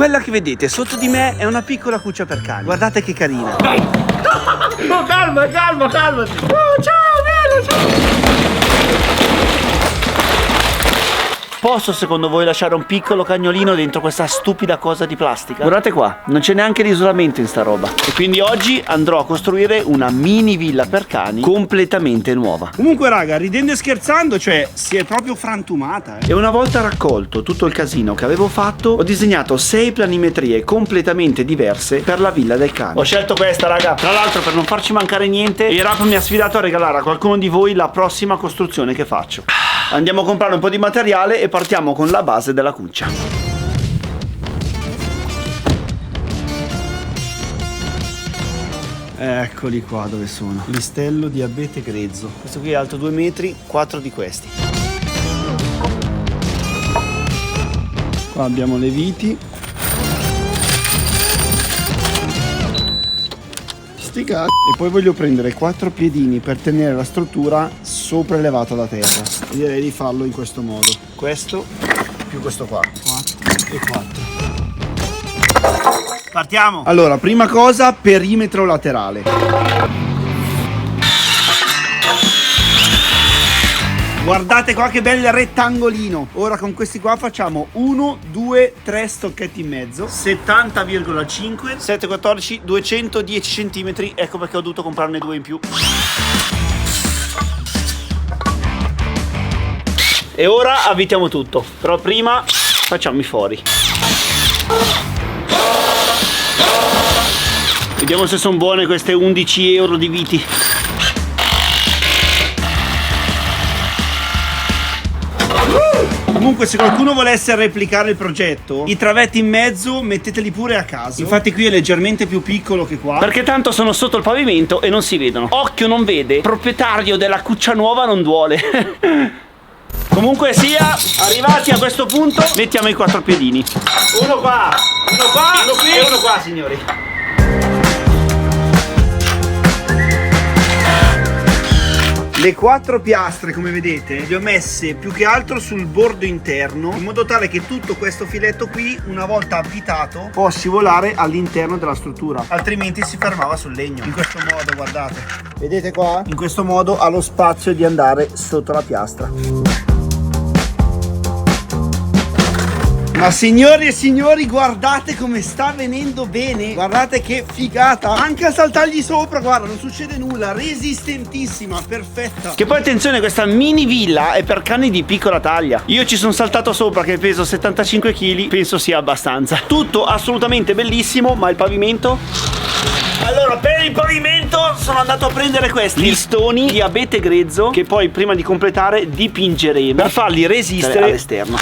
Quella che vedete sotto di me è una piccola cuccia per cani. Guardate che carina. Dai. No, calmati. Oh, ciao, bello, ciao. Posso secondo voi lasciare un piccolo cagnolino dentro questa stupida cosa di plastica? Guardate qua, non c'è neanche l'isolamento in sta roba. E quindi oggi andrò a costruire una mini villa per cani completamente nuova. Comunque raga, ridendo e scherzando, cioè si è proprio frantumata. E una volta raccolto tutto il casino che avevo fatto, ho disegnato 6 planimetrie completamente diverse per la villa del cane. Ho scelto questa raga, tra l'altro per non farci mancare niente, Irap mi ha sfidato a regalare a qualcuno di voi la prossima costruzione che faccio. Andiamo a comprare un po' di materiale e partiamo con la base della cuccia. Eccoli qua dove sono. Listello di abete grezzo. Questo qui è alto 2 metri, 4 di questi. Qua abbiamo le viti. Sti cazzi. E poi voglio prendere 4 piedini per tenere la struttura sopraelevata da terra. E direi di farlo in questo modo. Questo più questo qua. 4 e 4. Partiamo! Allora, prima cosa, perimetro laterale. Guardate qua che bel rettangolino. Ora con questi qua facciamo 1, 2, 3 stocchetti in mezzo. 70,5 7, 14, 210 cm. Ecco perché ho dovuto comprarne 2 in più. E ora avvitiamo tutto. Però prima facciamo i fori. Vediamo se sono buone queste 11 euro di viti. Comunque se qualcuno volesse replicare il progetto, i travetti in mezzo metteteli pure a caso. Infatti qui è leggermente più piccolo che qua, perché tanto sono sotto il pavimento e non si vedono. Occhio non vede, proprietario della cuccia nuova non duole. Comunque sia, arrivati a questo punto mettiamo i 4 piedini. Uno qua, uno qui e uno qua, signori. Le 4 piastre, come vedete, le ho messe più che altro sul bordo interno, in modo tale che tutto questo filetto qui, una volta avvitato, può scivolare all'interno della struttura, altrimenti si fermava sul legno. In questo modo, guardate, vedete qua? In questo modo ha lo spazio di andare sotto la piastra. Ma signori e signori, guardate come sta venendo bene. Guardate che figata. Anche a saltargli sopra, guarda, non succede nulla. Resistentissima, perfetta. Che poi attenzione, questa mini villa è per cani di piccola taglia. Io ci sono saltato sopra che peso 75 kg. Penso sia abbastanza. Tutto assolutamente bellissimo, ma il pavimento... Allora, per il pavimento sono andato a prendere questi listoni di abete grezzo, che poi prima di completare dipingeremo per farli resistere all'esterno.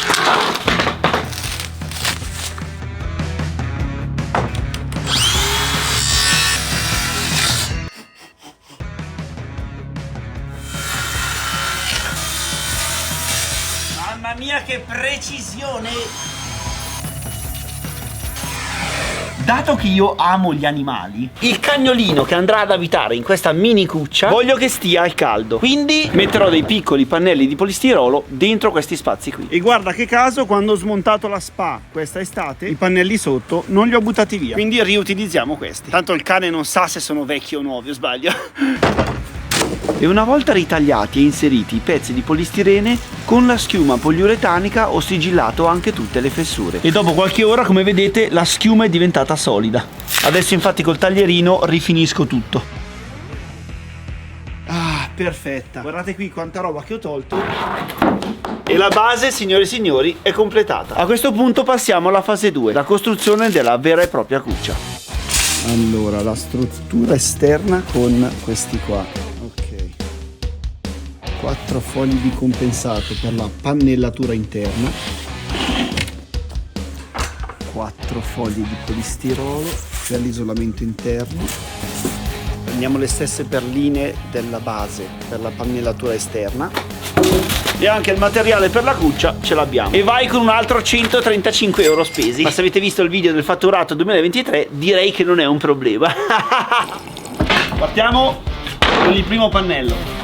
Mamma mia che precisione! Dato che io amo gli animali, il cagnolino che andrà ad abitare in questa mini cuccia voglio che stia al caldo. Quindi metterò dei piccoli pannelli di polistirolo dentro questi spazi qui. E guarda che caso, quando ho smontato la spa questa estate, i pannelli sotto non li ho buttati via. Quindi riutilizziamo questi. Tanto il cane non sa se sono vecchi o nuovi, o sbaglio. E una volta ritagliati e inseriti i pezzi di polistirene, con la schiuma poliuretanica ho sigillato anche tutte le fessure. E dopo qualche ora, come vedete, la schiuma è diventata solida. Adesso infatti col taglierino rifinisco tutto. Ah, perfetta. Guardate qui quanta roba che ho tolto. E la base, signore e signori, è completata. A questo punto passiamo alla fase 2, la costruzione della vera e propria cuccia. Allora, la struttura esterna con questi qua. 4 fogli di compensato per la pannellatura interna, 4 fogli di polistirolo per l'isolamento interno. Prendiamo le stesse perline della base per la pannellatura esterna e anche il materiale per la cuccia ce l'abbiamo. E vai con un altro 135 euro spesi. Ma se avete visto il video del fatturato 2023 direi che non è un problema. Partiamo con il primo pannello.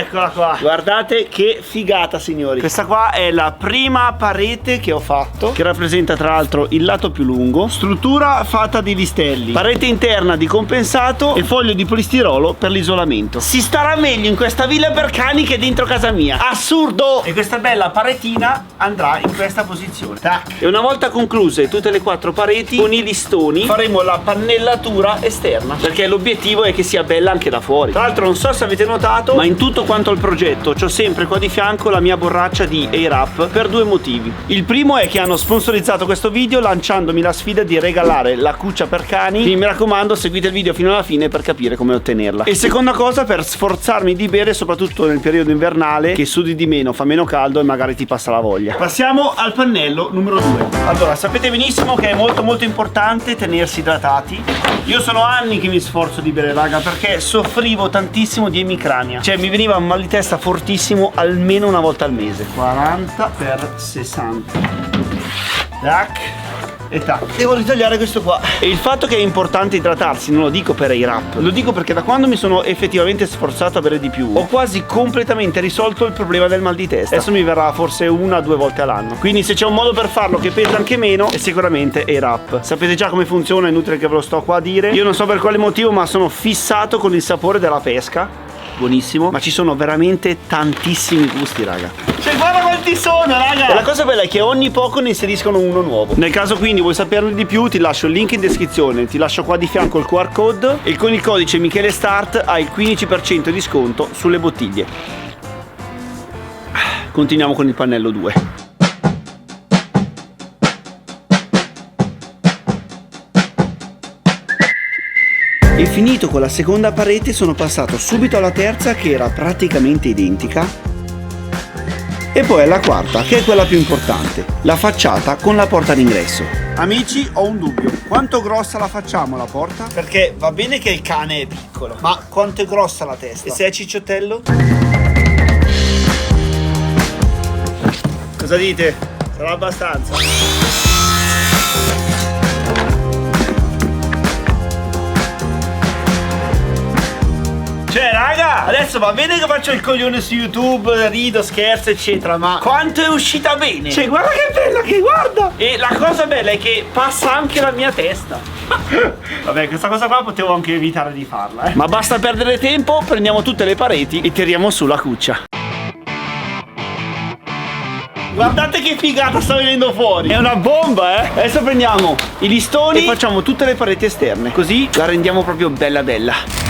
Eccola qua. Guardate che figata, signori. Questa qua è la prima parete che ho fatto, che rappresenta tra l'altro il lato più lungo. Struttura fatta di listelli, parete interna di compensato e foglio di polistirolo per l'isolamento. Si starà meglio in questa villa per cani che dentro casa mia. Assurdo! E questa bella paretina andrà in questa posizione. Tac. E una volta concluse tutte le 4 pareti con i listoni, faremo la pannellatura esterna, perché l'obiettivo è che sia bella anche da fuori. Tra l'altro non so se avete notato, ma in tutto quanto al progetto c'ho sempre qua di fianco la mia borraccia di Air-Up per 2 motivi. Il primo è che hanno sponsorizzato questo video lanciandomi la sfida di regalare la cuccia per cani, quindi mi raccomando seguite il video fino alla fine per capire come ottenerla. E seconda cosa, per sforzarmi di bere soprattutto nel periodo invernale, che sudi di meno, fa meno caldo e magari ti passa la voglia. Passiamo al pannello numero 2. Allora, sapete benissimo che è molto importante tenersi idratati. Io sono anni che mi sforzo di bere, raga, perché soffrivo tantissimo di emicrania. Cioè mi veniva un mal di testa fortissimo almeno una volta al mese. 40 per 60. Tac. E tac. Devo ritagliare questo qua. E il fatto che è importante idratarsi non lo dico per Air-Up, lo dico perché da quando mi sono effettivamente sforzato a bere di più ho quasi completamente risolto il problema del mal di testa. Adesso mi verrà forse 1 o 2 volte all'anno. Quindi se c'è un modo per farlo che pesa anche meno è sicuramente Air-Up. Sapete già come funziona, è inutile che ve lo sto qua a dire. Io non so per quale motivo ma sono fissato con il sapore della pesca. Buonissimo, ma ci sono veramente tantissimi gusti, raga. Cioè guarda quanti sono, raga. E la cosa bella è che ogni poco ne inseriscono uno nuovo. Nel caso quindi vuoi saperne di più, ti lascio il link in descrizione. Ti lascio qua di fianco il QR code e con il codice Michele Start hai il 15% di sconto sulle bottiglie. Continuiamo con il pannello 2. E finito con la seconda parete sono passato subito alla terza, che era praticamente identica, e poi alla quarta, che è quella più importante, la facciata con la porta d'ingresso. Amici, ho un dubbio: quanto grossa la facciamo la porta? Perché va bene che il cane è piccolo, ma quanto è grossa la testa? E se è cicciottello? Cosa dite? Sarà abbastanza? Cioè raga, adesso va bene che faccio il coglione su YouTube, rido, scherzo eccetera, ma quanto è uscita bene? Cioè guarda che bella che guarda! E la cosa bella è che passa anche la mia testa. Vabbè, questa cosa qua potevo anche evitare di farla, Ma basta perdere tempo, prendiamo tutte le pareti e tiriamo su la cuccia. Guardate che figata sta venendo fuori. È una bomba, Adesso prendiamo i listoni e facciamo tutte le pareti esterne, così la rendiamo proprio bella bella.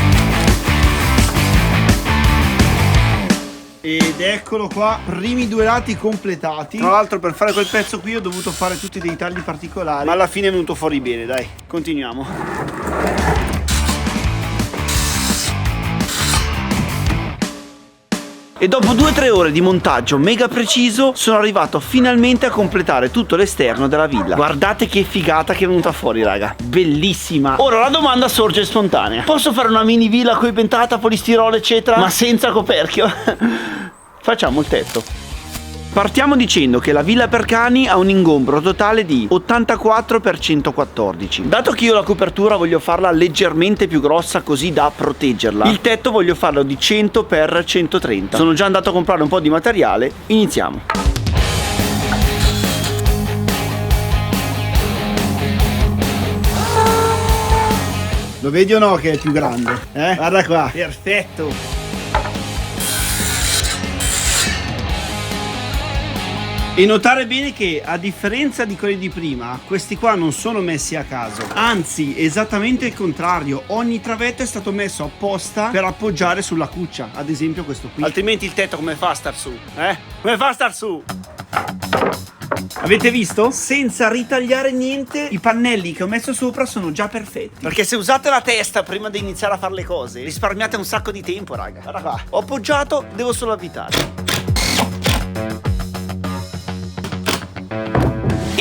Ed eccolo qua, primi 2 lati completati. Tra l'altro per fare quel pezzo qui ho dovuto fare tutti dei tagli particolari, ma alla fine è venuto fuori bene, dai. Continuiamo. E dopo 2-3 ore di montaggio mega preciso sono arrivato finalmente a completare tutto l'esterno della villa. Guardate che figata che è venuta fuori, raga. Bellissima. Ora la domanda sorge spontanea: posso fare una mini villa coibentata, polistirolo eccetera, ma senza coperchio? Facciamo il tetto. Partiamo dicendo che la villa per cani ha un ingombro totale di 84 x 114. Dato che io la copertura voglio farla leggermente più grossa così da proteggerla, il tetto voglio farlo di 100 x 130. Sono già andato a comprare un po' di materiale, iniziamo. Lo vedi o no che è più grande? Guarda qua, perfetto. E notare bene che a differenza di quelli di prima, questi qua non sono messi a caso, anzi esattamente il contrario, ogni travetto è stato messo apposta per appoggiare sulla cuccia, ad esempio questo qui. Altrimenti il tetto come fa a star su? Come fa a star su? Avete visto? Senza ritagliare niente, i pannelli che ho messo sopra sono già perfetti. Perché se usate la testa prima di iniziare a fare le cose, risparmiate un sacco di tempo, raga. Guarda qua, ho appoggiato, devo solo avvitare.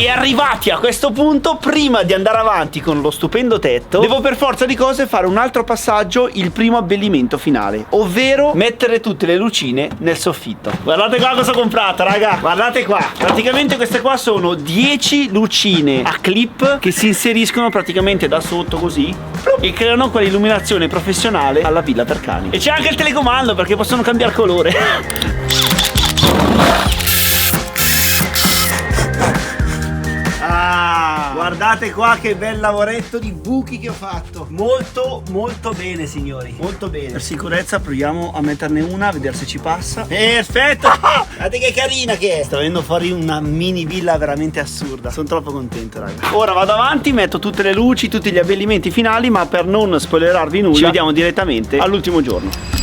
E arrivati a questo punto, prima di andare avanti con lo stupendo tetto, devo per forza di cose fare un altro passaggio, il primo abbellimento finale, ovvero mettere tutte le lucine nel soffitto. Guardate qua cosa ho comprato, raga. Guardate qua. Praticamente queste qua sono 10 lucine a clip che si inseriscono praticamente da sotto così e creano quell'illuminazione professionale alla villa per cani. E c'è anche il telecomando perché possono cambiare colore. Guardate qua che bel lavoretto di buchi che ho fatto. Molto molto bene, signori, molto bene. Per sicurezza proviamo a metterne una, a vedere se ci passa. Perfetto. Guardate che carina che è. Sta venendo fuori una mini villa veramente assurda. Sono troppo contento, raga. Ora vado avanti, metto tutte le luci, tutti gli abbellimenti finali, ma per non spoilerarvi nulla, ci vediamo direttamente all'ultimo giorno.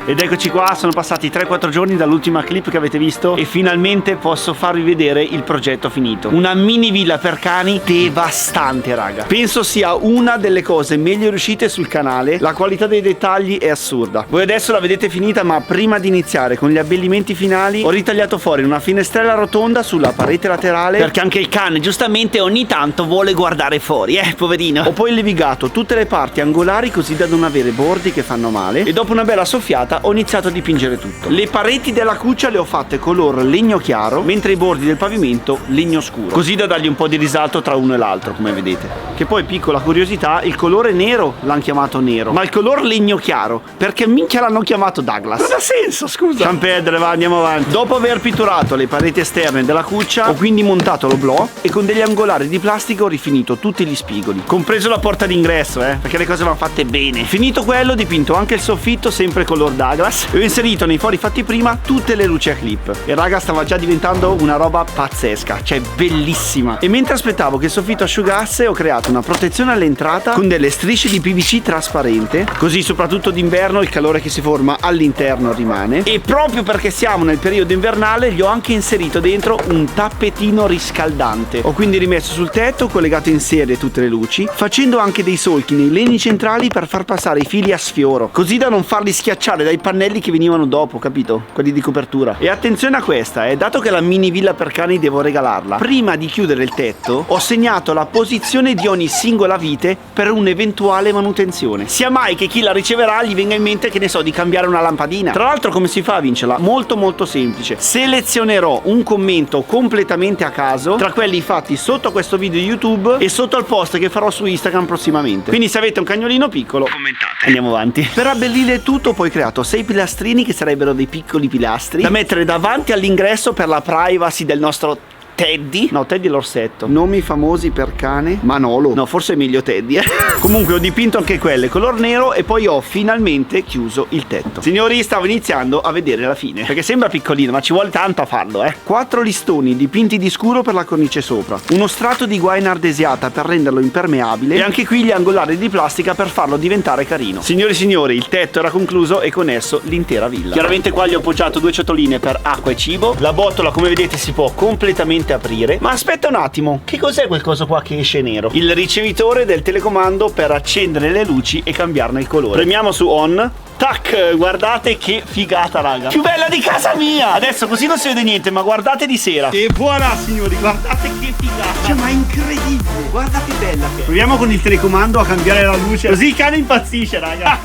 Ed eccoci qua, sono passati 3-4 giorni dall'ultima clip che avete visto e finalmente posso farvi vedere il progetto finito. Una mini villa per cani devastante, raga. Penso sia una delle cose meglio riuscite sul canale. La qualità dei dettagli è assurda. Voi adesso la vedete finita, ma prima di iniziare con gli abbellimenti finali ho ritagliato fuori una finestrella rotonda sulla parete laterale, perché anche il cane giustamente ogni tanto vuole guardare fuori, poverino. Ho poi levigato tutte le parti angolari così da non avere bordi che fanno male e dopo una bella soffiata ho iniziato a dipingere tutto. Le pareti della cuccia le ho fatte color legno chiaro, mentre i bordi del pavimento legno scuro, così da dargli un po' di risalto tra uno e l'altro, come vedete. Che poi, piccola curiosità, il colore nero l'hanno chiamato nero, ma il color legno chiaro perché minchia l'hanno chiamato Douglas. Non ha senso, scusa. Non perdere, va, andiamo avanti. Dopo aver pitturato le pareti esterne della cuccia ho quindi montato l'oblò e con degli angolari di plastica ho rifinito tutti gli spigoli, compreso la porta d'ingresso, perché le cose vanno fatte bene. Finito quello, ho dipinto anche il soffitto sempre color Douglas e ho inserito nei fori fatti prima tutte le luci a clip. E raga, stava già diventando una roba pazzesca, cioè bellissima. E mentre aspettavo che il soffitto asciugasse ho creato una protezione all'entrata con delle strisce di PVC trasparente, così soprattutto d'inverno il calore che si forma all'interno rimane. E proprio perché siamo nel periodo invernale gli ho anche inserito dentro un tappetino riscaldante. Ho quindi rimesso sul tetto, collegato in serie tutte le luci, facendo anche dei solchi nei legni centrali per far passare i fili a sfioro, così da non farli schiacciare dai pannelli che venivano dopo, capito? Quelli di copertura. E attenzione a questa, dato che la mini villa per cani devo regalarla, prima di chiudere il tetto ho segnato la posizione di ogni singola vite per un'eventuale manutenzione. Sia mai che chi la riceverà gli venga in mente, che ne so, di cambiare una lampadina. Tra l'altro, come si fa a vincerla? Molto molto semplice. Selezionerò un commento completamente a caso tra quelli fatti sotto questo video di YouTube e sotto al post che farò su Instagram prossimamente. Quindi se avete un cagnolino piccolo, commentate. Andiamo avanti. Per abbellire tutto poi ho creato 6 pilastrini che sarebbero dei piccoli pilastri da mettere davanti all'ingresso per la privacy del nostro Teddy. No, Teddy è l'orsetto. Nomi famosi per cane. Manolo. No, forse è meglio Teddy. Comunque ho dipinto anche quelle color nero e poi ho finalmente chiuso il tetto. Signori, stavo iniziando a vedere la fine, perché sembra piccolino ma ci vuole tanto a farlo, 4 listoni dipinti di scuro per la cornice sopra, uno strato di guaina artesiata per renderlo impermeabile e anche qui gli angolari di plastica per farlo diventare carino. Signori e signori, il tetto era concluso e con esso l'intera villa. Chiaramente qua gli ho appoggiato 2 ciotoline per acqua e cibo. La botola, come vedete, si può completamente aprire. Ma aspetta un attimo, che cos'è quel coso qua che esce nero? Il ricevitore del telecomando per accendere le luci e cambiarne il colore. Premiamo su on. Tac, guardate che figata, raga. Più bella di casa mia. Adesso così non si vede niente, ma guardate di sera. E voilà, signori, guardate che figata. Cioè, ma incredibile. Guarda che bella che è. Proviamo con il telecomando a cambiare la luce, così il cane impazzisce, raga.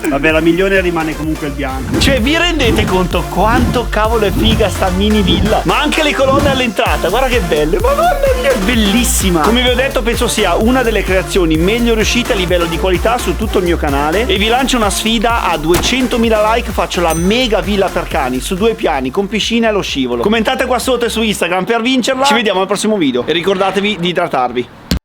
Vabbè, la migliore rimane comunque il bianco. Cioè, vi rendete conto quanto cavolo è figa sta mini villa? Ma anche le colonne all'entrata, guarda che belle. Madonna mia, è bellissima. Come vi ho detto, penso sia una delle creazioni meglio riuscite a livello di qualità su tutto il mio canale. E vi lancio una sfida: a 200.000 like faccio la mega villa per cani su 2 piani con piscina e lo scivolo. Commentate qua sotto e su Instagram per vincerla. Ci vediamo al prossimo video e ricordatevi di idratarvi.